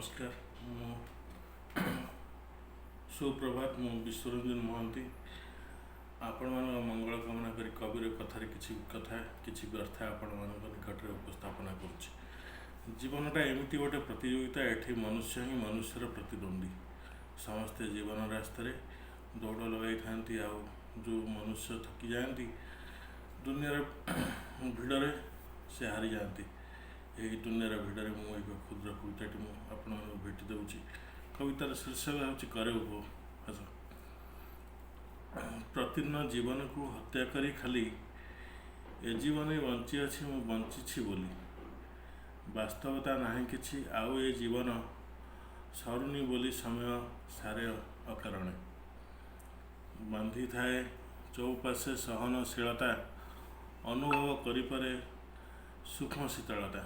नमस्कार मु सुप्रभात मु विश्वरंजन महांती आपण मान मंगल कामना करी कविर कथार किछि कथा किछि व्यर्थ आपण मान निकट उपस्थापना करुछि। जीवनटा एमती गोटे प्रतियोगिता एठी मनुष्य ही मनुष्यर प्रतिद्वंदी समस्ते जीवन रास्तार दौड़ लगाई था जो मनुष्य थकी जाती दुनियार भिड़े से हारी जाती। यही दुनियार भिड़े मुझे एक क्षुद्र कविताटी मुझे भेटी दूची। कवितार शीर्षक हूँ करे उपहास। प्रतिदिन जीवन को हत्या करी खाली ए जीवन बंची अच्छी मु बंची बोली वास्तवता नहीं किछि आउ ए जीवन सरुनी बोली समय सारे अकारणे बांधी थाए चौपाशे सहनशीलता अनुभव करिपरे सूक्ष्म शीतलता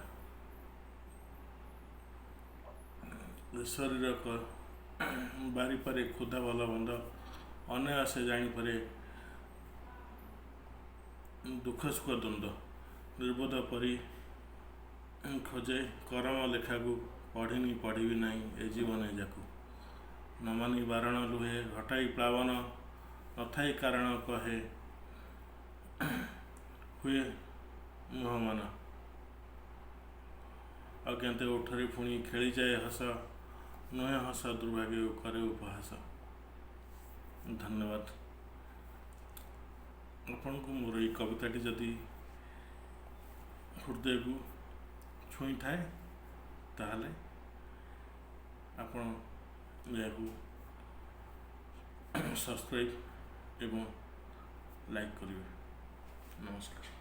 शरीर बारीपरे क्षुधा भल बंध अने आसे जापरे दुख सुख द्वंद्व निर्बोध परी खोजे करम लेखा को पढ़ी पढ़ी ना ए जीवन जाकू न मानी बारण लुहे घटाई प्लावन नथाई कारण कहे हुए मुहमान अज्ञाते उठरी पुणी खेली जाए हस नुहे हस दुर्भाग्य करे उपहास। धन्यवाद। आपण को मोर ये कविताटी जदि हृदय को छुई थाए ताहले आपण या सब्सक्राइब एवं लाइक करेंगे। नमस्कार।